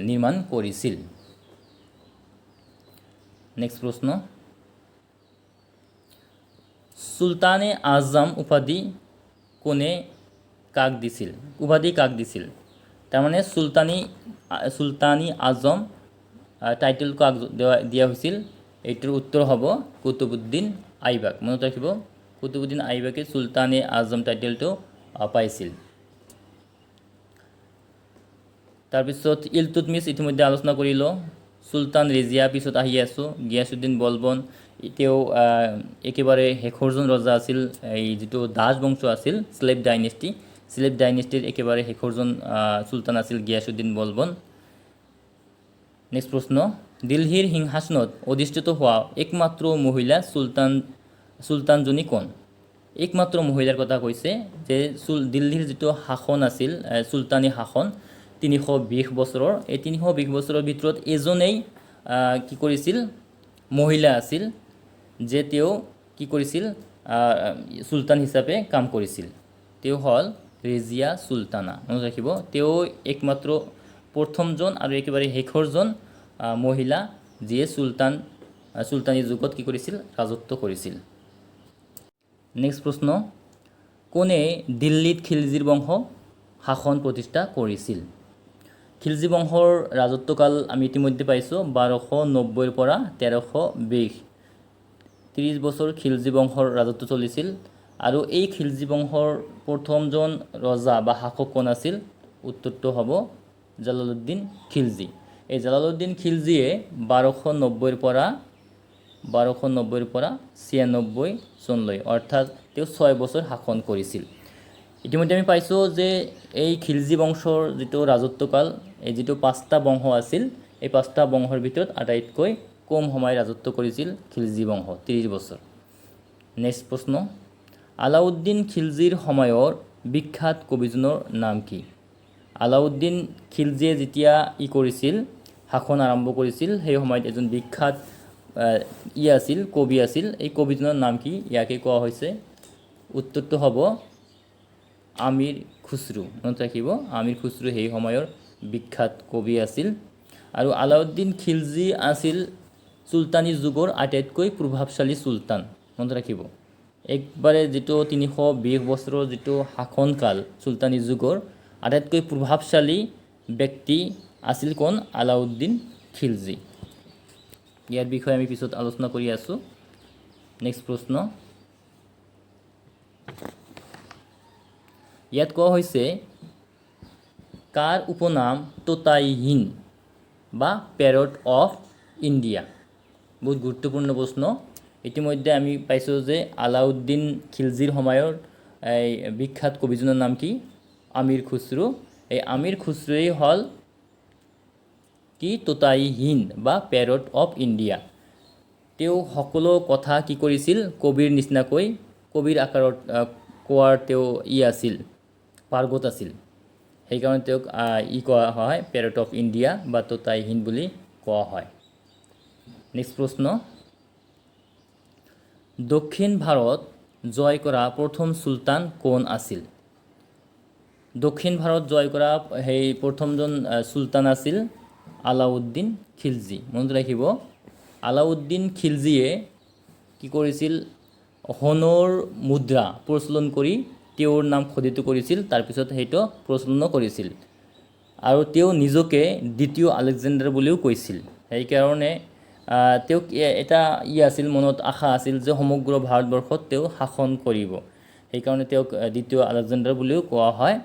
নিৰ্মাণ কৰিছিল। নেক্সট প্ৰশ্ন, চুলতানে আজম উপাধি কোনে কাক দিছিল? তাৰমানে চুলতানী আজম টাইটেল কাক দিয়া হৈছিল? এইটোৰ উত্তৰ হ'ব কুতুবুদ্দিন আইবাক। মনত ৰাখিব, কুতুবুদ্দিন আইবাকে চুলতানে আজম টাইটেলটো পাইছিল। তাৰপিছত ইলতুৎমিছ ইতিমধ্যে আলোচনা কৰিলোঁ। চুলতান ৰেজিয়া পিছত আহি আছোঁ। গিয়াছুদ্দিন বলবন তেওঁ একেবাৰে শেষৰজন ৰজা আছিল। এই যিটো দাস বংশ আছিল স্লেভ ডাইনেষ্টিৰ একেবাৰে শেষৰজন চুলতান আছিল গিয়াছুদ্দিন বলবন। নেক্সট প্ৰশ্ন, দিল্লীৰ সিংহাসনত অধিষ্ঠিত হোৱা একমাত্ৰ মহিলা চুলতানজনী কোন? একমাত্ৰ মহিলাৰ কথা কৈছে যে দিল্লীৰ যিটো শাসন আছিল চুলতানী শাসন 320 বছৰৰ, এই 320 বছৰৰ ভিতৰত এজনেই কি কৰিছিল মহিলা আছিল যে তেওঁ কি কৰিছিল চুলতান হিচাপে কাম কৰিছিল। তেওঁ হ'ল ৰেজিয়া চুলতানা। মনত ৰাখিব, তেওঁ একমাত্ৰ প্ৰথমজন আৰু একেবাৰে শেষৰজন মহিলা যিয়ে চুলতানী যুগত কি কৰিছিল ৰাজত্ব কৰিছিল। নেক্সট প্ৰশ্ন, কোনে দিল্লীত খিলজিৰ বংশ শাসন প্ৰতিষ্ঠা কৰিছিল? খিলজি বংশৰ ৰাজত্বকাল আমি ইতিমধ্যে পাইছোঁ 1290 পৰা 1320। 30 বছৰ খিলজি বংশৰ ৰাজত্ব চলিছিল। আৰু এই খিলজি বংশৰ প্ৰথমজন ৰজা বা শাসক কোন আছিল? উত্তৰটো হ'ব জালালুদ্দিন খিলজি। এই জালালুদ্দিন খিলজিয়ে 1290 পৰা 96 চনলৈ অৰ্থাৎ তেওঁ 6 বছৰ শাসন কৰিছিল। ইতিমধ্যে আমি পাইছোঁ যে এই খিলজি বংশৰ যিটো ৰাজত্বকাল, এই যিটো 5টা বংশ আছিল, এই 5টা বংশৰ ভিতৰত আটাইতকৈ কম সময় ৰাজত্ব কৰিছিল খিলজি বংশ, 30 বছৰ। নেক্সট প্ৰশ্ন, আলাউদ্দিন খিলজিৰ সময়ৰ বিখ্যাত কবিজনৰ নাম কি? আলাউদ্দিন খিলজিয়ে যেতিয়া কৰিছিল শাসন আৰম্ভ কৰিছিল, সেই সময়ত এজন বিখ্যাত কবি আছিল। এই কবিজনৰ নাম কি? ইয়াকে কোৱা হৈছে, উত্তৰটো হ'ব আমিৰ খুসৰু। মনত ৰাখিব, আমিৰ খুসৰু সেই সময়ৰ বিখ্যাত কবি আছিল। আৰু আলাউদ্দিন খিলজি আছিল চুলতানী যুগৰ আটাইতকৈ প্ৰভাৱশালী চুলতান। মনত ৰাখিব, একবাৰে যিটো 320 বছৰৰ যিটো শাসনকাল চুলতানী যুগৰ আটাইতকৈ প্ৰভাৱশালী ব্যক্তি আছিল কোন? আলাউদ্দিন খিলজি। ইয়াৰ বিষয়ে আমি পিছত আলোচনা কৰি আছোঁ। নেক্সট প্ৰশ্ন, ইয়াত কোৱা হৈছে কাৰ উপনাম তোতাই-হিন্দ বা পেৰট অফ ইণ্ডিয়া? বহুত গুৰুত্বপূৰ্ণ প্ৰশ্ন। ইতিমধ্যে আমি পাইছোঁ যে আলাউদ্দিন খিলজিৰ সময়ৰ এই বিখ্যাত কবিজনৰ নাম কি? আমিৰ খুসৰু। এই আমিৰ খুসৰুৱেই হ'ল কি? তোতাই-হিন্দ বা পেৰট অফ ইণ্ডিয়া। তেওঁ সকলো কথা কি কৰিছিল কবিৰ নিচিনাকৈ, কবিৰ আকাৰত কোৱাৰ তেওঁ আছিল, পাৰ্গত আছিল। সেইকাৰণে তেওঁক কোৱা হয় পেৰট অফ ইণ্ডিয়া বা তোতাই-হিন্দ বুলি কোৱা হয়। নেক্সট প্ৰশ্ন, দক্ষিণ ভাৰত জয় কৰা প্ৰথম চুলতান কোন আছিল? দক্ষিণ ভাৰত জয় কৰা সেই প্ৰথমজন চুলতান আছিল আলাউদ্দিন খিলজি। মনত ৰাখিব, আলাউদ্দিন খিলজিয়ে কি কৰিছিল সোণৰ মুদ্ৰা প্ৰচলন কৰি তেওঁৰ নাম খোদিত কৰিছিল, তাৰপিছত সেইটো প্ৰচলন কৰিছিল। আৰু তেওঁ নিজকে দ্বিতীয় আলেকজেণ্ডাৰ বুলিও কৈছিল। সেইকাৰণে তেওঁক এটা আছিল, মনত আশা আছিল যে সমগ্ৰ ভাৰতবৰ্ষত তেওঁ শাসন কৰিব। সেইকাৰণে তেওঁক দ্বিতীয় আলেকজেণ্ডাৰ বুলিও কোৱা হয়।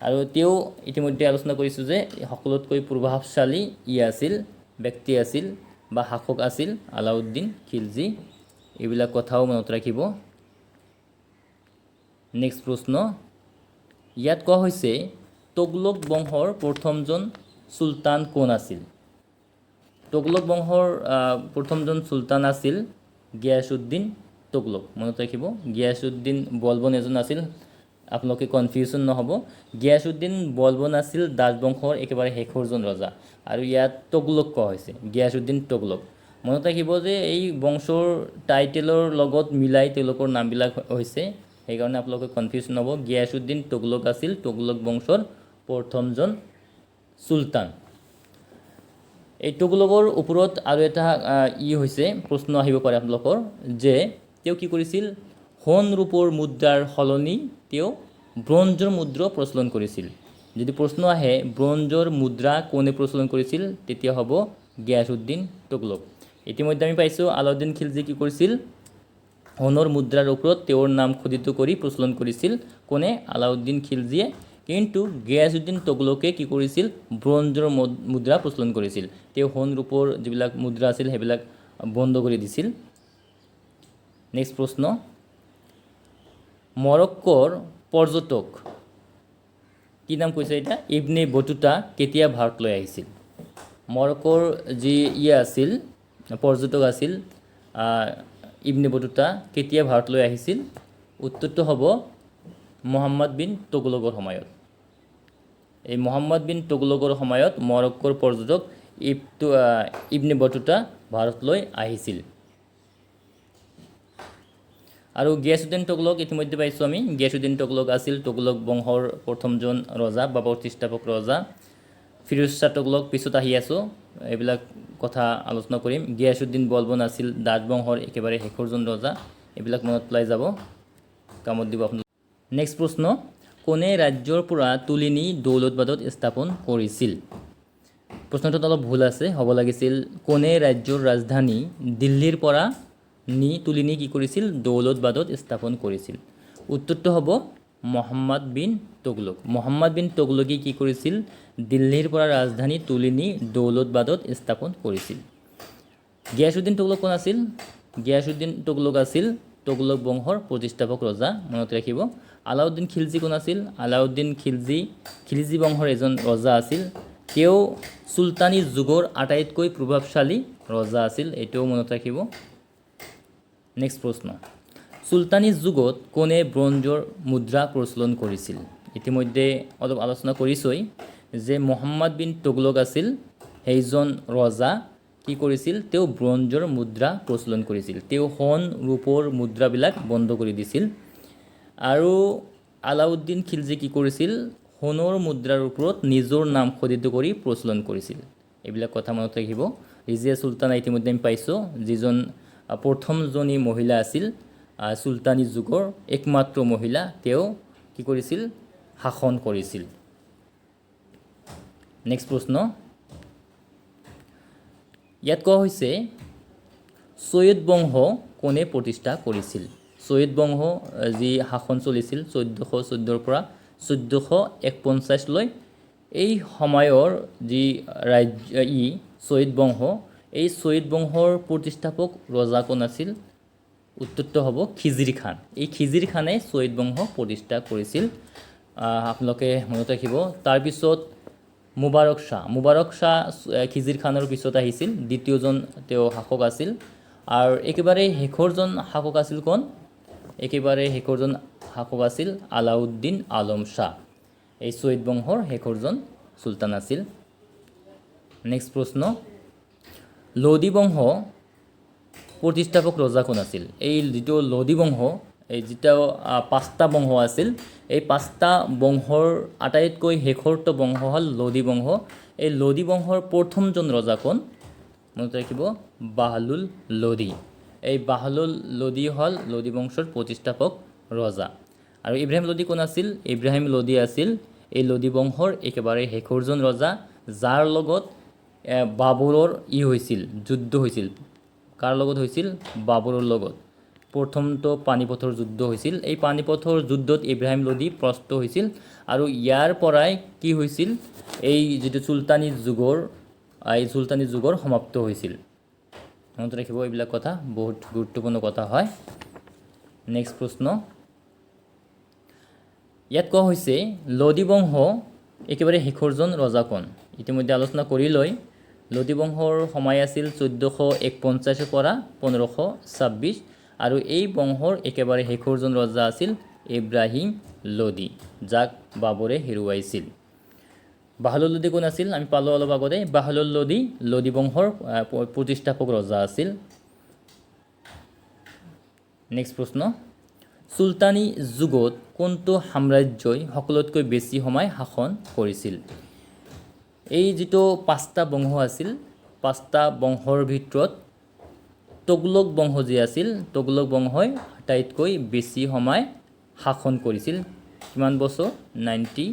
আৰু তেওঁ ইতিমধ্যে আলোচনা কৰিছোঁ যে সকলোতকৈ প্ৰভাৱশালী আছিল, ব্যক্তি আছিল বা শাসক আছিল আলাউদ্দিন খিলজি। এইবিলাক কথাও মনত ৰাখিব। নেক্সট প্ৰশ্ন, ইয়াত কোৱা হৈছে তোগলক বংশৰ প্ৰথমজন চুলতান কোন আছিল? তোগলক বংশৰ প্ৰথমজন চুলতান আছিল গিয়াছুদ্দিন তোগলক। মনত ৰাখিব, গিয়াছুদ্দিন বলবন এজন আছিল, আপোনালোকে কনফিউজন নহ'ব। গিয়াছুদ্দিন বলবন আছিল দাস বংশৰ একেবাৰে শেষৰজন ৰজা, আৰু ইয়াত তোগলক কোৱা হৈছে, গিয়াছুদ্দিন তোগলক। মনত ৰাখিব যে এই বংশৰ টাইটেলৰ লগত মিলাই তেওঁলোকৰ নামবিলাক হৈছে, সেইকাৰণে আপোনালোকে কনফিউজ নহ'ব। গিয়াছুদ্দিন তোগলক আছিল তোগলক বংশৰ প্ৰথমজন চুলতান। এই তোগলকৰ ওপৰত আৰু এটা হৈছে প্ৰশ্ন আহিব পাৰে আপোনালোকৰ, যে তেওঁ কি কৰিছিল সোণ ৰূপৰ মুদ্ৰাৰ সলনি তেওঁ ব্ৰঞ্জৰ মুদ্ৰা প্ৰচলন কৰিছিল। যদি প্ৰশ্ন আহে ব্ৰঞ্জৰ মুদ্ৰা কোনে প্ৰচলন কৰিছিল, তেতিয়া হ'ব গিয়াছুদ্দিন তোগলক। ইতিমধ্যে আমি পাইছোঁ আলাউদ্দিন খিলজি কি কৰিছিল সোণৰ মুদ্ৰাৰ ওপৰত তেওঁৰ নাম খোদিত কৰি প্ৰচলন কৰিছিল। কোনে? আলাউদ্দিন খিলজিয়ে কিন্তু গিয়াছুদ্দিন তুগলকে কি কৰিছিল ব্ৰঞ্জৰ মুদ্ৰা প্ৰচলন কৰিছিল তেওঁ সোণ ৰূপৰ যিবিলাক মুদ্ৰা আছিল সেইবিলাক বন্ধ কৰি দিছিল নেক্সট প্ৰশ্ন মৰক্কোৰ পৰ্যটক কি নাম কৈছে এটা ইবনে বতুতা কেতিয়া ভাৰতলৈ আহিছিল মৰক্কোৰ যি আছিল পৰ্যটক আছিল ইবনে বতুতা কেতিয়া ভাৰতলৈ আহিছিল উত্তৰটো হ'ব মুহাম্মদ বিন তুগলকৰ সময়ত এই মুহাম্মদ বিন তুগলকৰ সময়ত মৰক্কোৰ পৰ্যটক ইবনে বতুতা ভাৰতলৈ আহিছিল আৰু গিয়াছুদ্দিন তুগলক ইতিমধ্যে পাইছোঁ আমি গিয়াছুদ্দিন তুগলক আছিল তুগলক বংশৰ প্ৰথমজন ৰজা বা প্ৰতিষ্ঠাপক ৰজা ফিৰোজ শাহ তুগলক পিছত আহি আছোঁ এইবিলাক কথা আলোচনা কৰিম গিয়াছুদ্দিন বলবন আছিল দাস বংশৰ একেবাৰে শেষৰজন ৰজা এইবিলাক মনত পেলাই যাব কামত দিব আপোনালোক নেক্সট প্ৰশ্ন কোনে ৰাজ্যৰ পৰা তুলি নি দৌলতবাদত স্থাপন কৰিছিল প্ৰশ্নটোত অলপ ভুল আছে হ'ব লাগিছিল কোনে ৰাজ্যৰ ৰাজধানী দিল্লীৰ পৰা তুলি নি কি কৰিছিল দৌলতবাদত স্থাপন কৰিছিল উত্তৰটো হ'ব মুহাম্মদ বিন তুগলক মুহাম্মদ বিন তুগলকে কি কৰিছিল দিল্লীৰ পৰা ৰাজধানী তুলি নি দৌলতবাদত স্থাপন কৰিছিল গিয়াছুদ্দিন তুগলক কোন আছিল গিয়াছুদ্দিন তুগলক আছিল তুগলক বংশৰ প্ৰতিষ্ঠাপক ৰজা মনত ৰাখিব আলাউদ্দিন খিলজি কোন আছিল আলাউদ্দিন খিলজি বংশৰ এজন ৰজা আছিল তেওঁ চুলতানী যুগৰ আটাইতকৈ প্ৰভাৱশালী ৰজা আছিল এটাও মনত ৰাখিব নেক্সট প্ৰশ্ন চুলতানী যুগত কোনে ব্ৰঞ্জৰ মুদ্ৰা প্ৰচলন কৰিছিল ইতিমধ্যে অলপ আলোচনা কৰিছই যে মুহাম্মদ বিন তুগলক আছিল সেইজন ৰজা কি কৰিছিল তেওঁ ব্ৰঞ্জৰ মুদ্ৰা প্ৰচলন কৰিছিল তেওঁ সোণ ৰূপৰ মুদ্ৰাবিলাক বন্ধ কৰি দিছিল আৰু আলাউদ্দিন খিলজি কি কৰিছিল সোণৰ মুদ্ৰাৰ ওপৰত নিজৰ নাম খোদিত কৰি প্ৰচলন কৰিছিল এইবিলাক কথা মনত ৰাখিব ৰিজিয়া চুলতানা ইতিমধ্যে আমি পাইছোঁ যিজন প্ৰথমজনী মহিলা আছিল চুলতানী যুগৰ একমাত্ৰ মহিলা তেওঁ কি কৰিছিল শাসন কৰিছিল নেক্সট প্ৰশ্ন ইয়াত কোৱা হৈছে সৈয়দ বংশ কোনে প্ৰতিষ্ঠা কৰিছিল সৈয়দ বংশ যি শাসন চলিছিল 1414 পৰা 1451 লৈ এই সময়ৰ যি ৰাজ্য সৈয়দ বংশ এই সৈয়দ বংশৰ প্ৰতিষ্ঠাপক ৰজা কোন আছিল উত্তৰটো হ'ব খিজিৰ খান এই খিজিৰ খানে সৈয়দ বংশ প্ৰতিষ্ঠা কৰিছিল আপোনালোকে মনত ৰাখিব তাৰপিছত মুবাৰক শাহ খিজিৰ খানৰ পিছত আহিছিল দ্বিতীয়জন তেওঁ শাসক আছিল আৰু একেবাৰে শেষৰজন শাসক আছিল কোন একেবাৰে শেষৰজন শাসক আছিল আলাউদ্দিন আলম শাহ এই সৈয়দ বংশৰ শেষৰজন সুলতান আছিল নেক্সট প্ৰশ্ন লোদী বংশ প্ৰতিষ্ঠাপক ৰজা কোন আছিল এই যিটো লোদী বংশ এই যেটা পাঁচটা বংশ আছিল এই পাঁচটা বংশৰ আটাইতকৈ শেষৰটো বংশ হ'ল লোদী বংশ এই লোদী বংশৰ প্ৰথমজন ৰজা কোন মনত ৰাখিব বাহলুল লোদী এই বাহলুল লোদী হ'ল লোদী বংশৰ প্ৰতিষ্ঠাপক ৰজা আৰু ইব্ৰাহিম লোদী কোন আছিল ইব্ৰাহিম লোদী আছিল এই লোদী বংশৰ একেবাৰে শেষৰজন ৰজা যাৰ লগত বাবৰৰ হৈছিল যুদ্ধ হৈছিল কাৰ লগত হৈছিল বাবৰৰ লগত প্ৰথমটো পানিপথৰ যুদ্ধ হৈছিল এই পানিপথৰ যুদ্ধত ইব্ৰাহিম লোদী পৰাস্ত হৈছিল আৰু ইয়াৰ পৰাই কি হৈছিল এই যেটো সুলতানী যুগৰ সমাপ্ত হৈছিল মনত ৰাখিব এইবিলাক কথা বহুত গুৰুত্বপূৰ্ণ কথা হয় নেক্সট প্ৰশ্ন ইয়াত কোৱা হৈছে লোদী বংশ একেবাৰে শেষৰজন ৰজা কোন ইতিমধ্যে আলোচনা কৰি লৈ লোদী বংশৰ সময় আছিল 1451 পৰা 1526 আৰু এই বংশৰ একেবাৰে শেষৰজন ৰজা আছিল ইব্ৰাহিম লোদী যাক বাবৰে হেৰুৱাইছিল বাহলুল লোদী কোন আছিল আমি পালো অলপ আগতে বাহলুল লোদী লোদী বংশৰ প্ৰতিষ্ঠাপক ৰজা আছিল নেক্সট প্ৰশ্ন সুলতানী যুগত কোনটো সাম্ৰাজ্যই সকলোতকৈ বেছি সময় শাসন কৰিছিল এই যেটো পাঁচটা বংশ আছিল পাঁচটা বংশৰ ভিতৰত তুগলক বংশ যি আছিল তুগলক বংশই আটাইতকৈ বেছি সময় শাসন কৰিছিল কিমান বছৰ 94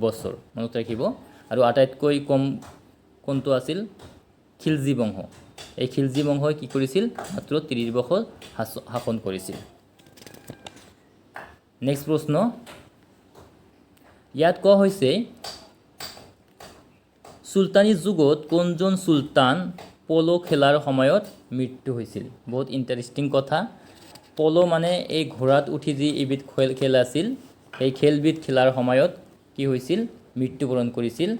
বছৰ মনত ৰাখিব আৰু আটাইতকৈ কম কোনটো আছিল খিলজি বংশ এই খিলজি বংশই কি কৰিছিল মাত্ৰ 30 বছৰ শাসন কৰিছিল নেক্সট প্ৰশ্ন ইয়াত কোৱা হৈছে সুলতানী যুগত কোনজন সুলতান পলো খেলাৰ সময়ত মৃত্যু হৈছিল। বহুত ইণ্টাৰেষ্টিং কথা। পলো মানে এই ঘোঁৰাত উঠি যি এবিধ খেল আছিল, সেই খেলবিধ খেলাৰ সময়ত কি হৈছিল, মৃত্যুবৰণ কৰিছিল।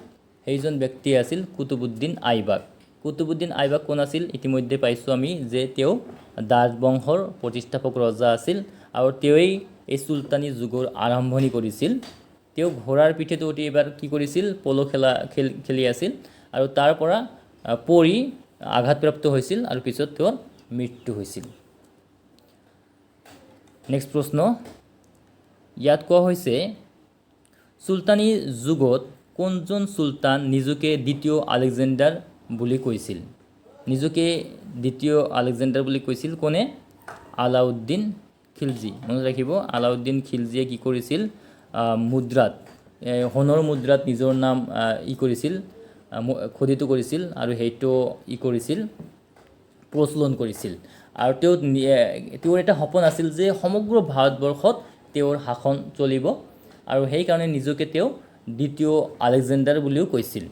সেইজন ব্যক্তি আছিল কুতুবুদ্দিন আইবাক। কুতুবুদ্দিন আইবাক কোন আছিল? ইতিমধ্যে পাইছোঁ আমি যে তেওঁ দাস বংশৰ প্ৰতিষ্ঠাপক ৰজা আছিল আৰু তেওঁই এই সুলতানী যুগৰ আৰম্ভণি কৰিছিল। তেওঁ ঘোঁৰাৰ পিঠিত উঠি এবাৰ কি কৰিছিল, পলো খেলি আছিল আৰু তাৰ পৰা পৰি আঘাতপ্ৰাপ্ত হৈছিল আৰু পিছত তেওঁৰ মৃত্যু হৈছিল। নেক্সট প্ৰশ্ন, ইয়াত কোৱা হৈছে সুলতানী যুগত কোনজন সুলতান নিজকে দ্বিতীয় আলেকজেণ্ডাৰ বুলি কৈছিল? নিজকে দ্বিতীয় আলেকজেণ্ডাৰ বুলি কৈছিল কোনে? আলাউদ্দিন খিলজি। মনত ৰাখিব, আলাউদ্দিন খিলজিয়ে কি কৰিছিল, মুদ্ৰাত, সোণৰ মুদ্ৰাত নিজৰ নাম কৰিছিল, খোদিত কৰিছিল আৰু সেইটো কৰিছিল, প্ৰচলন কৰিছিল। আৰু তেওঁৰ এটা সপোন আছিল যে সমগ্ৰ ভাৰতবৰ্ষত তেওঁৰ শাসন চলিব আৰু সেইকাৰণে নিজকে তেওঁ দ্বিতীয় আলেকজেণ্ডাৰ বুলিও কৈছিল।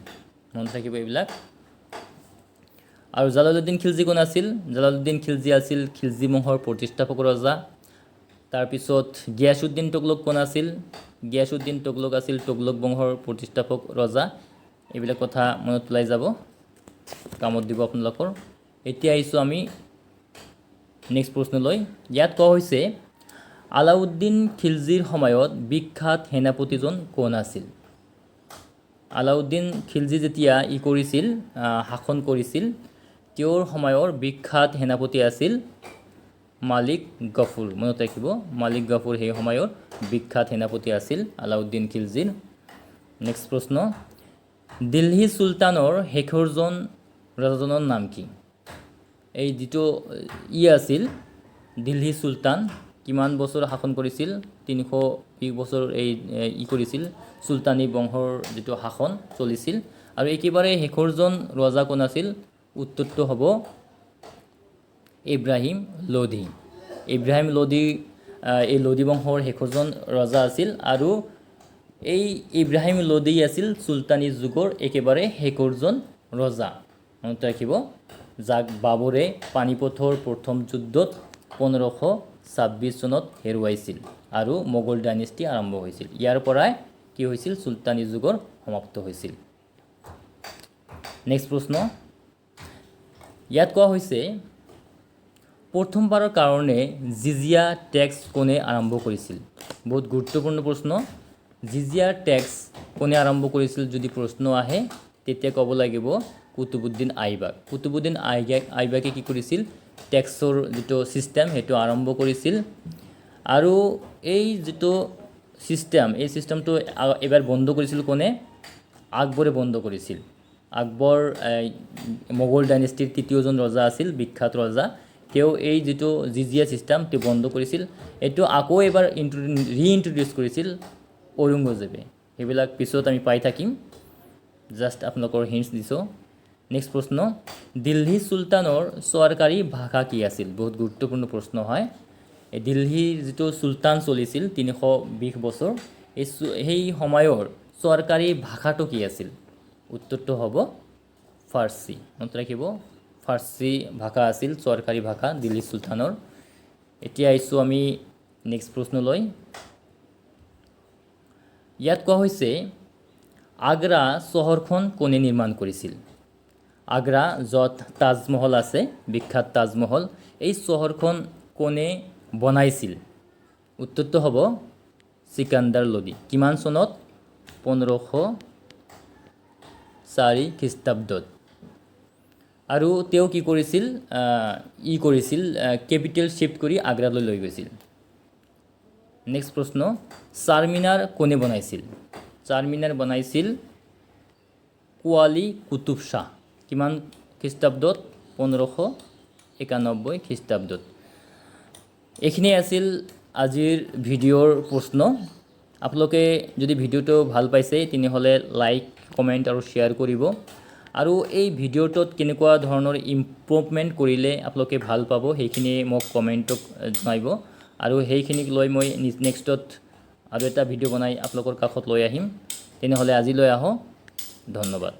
মনত ৰাখিব এইবিলাক। আৰু জালালুদ্দিন খিলজি কোন আছিল? জালালুদ্দিন খিলজি আছিল খিলজি বংশৰ প্ৰতিষ্ঠাপক ৰজা। তাৰপিছত গিয়াছুদ্দিন তুগলক কোন আছিল? গিয়াছুদ্দিন তুগলক আছিল তুগলক বংশৰ প্ৰতিষ্ঠাপক ৰজা। এইবিলাক কথা মনত পেলাই যাব, কামত দিব আপোনালোকৰ। এতিয়া আহিছোঁ আমি নেক্সট প্ৰশ্নলৈ। ইয়াত কোৱা হৈছে আলাউদ্দিন খিলজিৰ সময়ত বিখ্যাত সেনাপতিজন কোন আছিল? আলাউদ্দিন খিলজি যেতিয়া কৰিছিল, শাসন কৰিছিল, তেওঁৰ সময়ৰ বিখ্যাত সেনাপতি আছিল মালিক গাফুৰ। মনত ৰাখিব, মালিক গাফুৰ সেই সময়ৰ বিখ্যাত সেনাপতি আছিল আলাউদ্দিন খিলজিৰ। নেক্সট প্ৰশ্ন, দিল্লী চুলতানৰ শেষৰজন ৰজাজনৰ নাম কি? এই যিটো আছিল দিল্লী চুলতান, কিমান বছৰ শাসন কৰিছিল? 320 বছৰ এই কৰিছিল, চুলতানী বংশৰ যিটো শাসন চলিছিল। আৰু একেবাৰে শেষৰজন ৰজা কোন আছিল? উত্তৰটো হ'ব ইব্ৰাহিম লোধি। ইব্ৰাহিম লোধি এই লোধি বংশৰ শেষৰজন ৰজা আছিল আৰু এই ইব্ৰাহিম লোধি আছিল চুলতানী যুগৰ একেবাৰে শেষৰজন ৰজা। মনত ৰাখিব, যাক বাবৰে পানিপথৰ প্ৰথম যুদ্ধত 1526 চনত হেৰুৱাইছিল আৰু মোগল ডাইনেষ্টি আৰম্ভ হৈছিল। ইয়াৰ পৰাই কি হৈছিল, চুলতানী যুগৰ সমাপ্ত হৈছিল। নেক্সট প্ৰশ্ন, ইয়াত কোৱা হৈছে প্ৰথমবাৰৰ কাৰণে জিজিয়া টেক্স কোনে আৰম্ভ কৰিছিল? বহুত গুৰুত্বপূৰ্ণ প্ৰশ্ন। জিজিয়া টেক্স কোনে আৰম্ভ কৰিছিল যদি প্ৰশ্ন আহে, তেতিয়া ক'ব লাগিব কুতুবুদ্দিন আইবাক। কুতুবুদ্দিন আইবাকে কি কৰিছিল, টেক্সৰ যিটো ছিষ্টেম সেইটো আৰম্ভ কৰিছিল। আৰু এই যিটো ছিষ্টেম, এই ছিষ্টেমটো এবাৰ বন্ধ কৰিছিল কোনে? আকবৰে বন্ধ কৰিছিল। আকবৰ মোগল ডাইনেষ্টিৰ তৃতীয়জন ৰজা আছিল, বিখ্যাত ৰজা। তেওঁ এই যিটো জিজিয়া ছিষ্টেম তেওঁ বন্ধ কৰিছিল। এইটো আকৌ এবাৰ ৰিইণ্ট্ৰডিউচ কৰিছিল ঔৰংগজেবে। সেইবিলাক পিছত আমি পাই থাকিম, জাষ্ট আপোনালোকৰ হিণ্টছ দিছোঁ। নেক্সট প্ৰশ্ন, দিল্লী চুলতানৰ চৰকাৰী ভাষা কি আছিল? বহুত গুৰুত্বপূৰ্ণ প্ৰশ্ন হয়। এই দিল্লীৰ যিটো চুলতান চলিছিল 320 বছৰ, সেই সময়ৰ চৰকাৰী ভাষাটো কি আছিল? উত্তৰটো হ'ব ফাৰ্চী। মনত ৰাখিব, ফাৰ্চী ভাষা আছিল চৰকাৰী ভাষা দিল্লী চুলতানৰ। এতিয়া আহিছোঁ আমি নেক্সট প্ৰশ্নলৈ। ইয়াত কোৱা হৈছে আগ্ৰা চহৰখন কোনে নিৰ্মাণ কৰিছিল? আগ্ৰা য'ত তাজমহল আছে, বিখ্যাত তাজমহল, এই চহৰখন কোনে বনাইছিল? উত্তৰটো হ'ব চিকান্দাৰ লোদী। কিমান চনত? 1504 খ্ৰীষ্টাব্দত। আৰু তেওঁ কি কৰিছিল, কেপিটেল শ্বিফ্ট কৰি আগ্ৰালৈ লৈ গৈছিল। নেক্সট প্ৰশ্ন, চাৰমিনাৰ কোনে বনাইছিল? চাৰমিনাৰ বনাইছিল কোৱালি কুতুব শ্বাহ। কিমান খ্ৰীষ্টাব্দত? 1591 খ্ৰীষ্টাব্দত। এইখিনি আছিল আজিৰ ভিডিঅ'ৰ প্ৰশ্ন। আপোনালোকে যদি ভিডিঅ'টো ভাল পাইছে তেনেহ'লে লাইক, কমেণ্ট আৰু শ্বেয়াৰ কৰিব। আৰু এই ভিডিঅ'টোত কেনেকুৱা ধৰণৰ ইম্প্ৰুভমেণ্ট কৰিলে আপোনালোকে ভাল পাব সেইখিনি মোক কমেণ্টত জনাব। আৰু সেইখিনিক লৈ মই নেক্সটত আৰু এটা ভিডিঅ' বনাই আপোনালোকৰ কাষত লৈ আহিম। তেনেহ'লে আজিলৈ আহোঁ, ধন্যবাদ।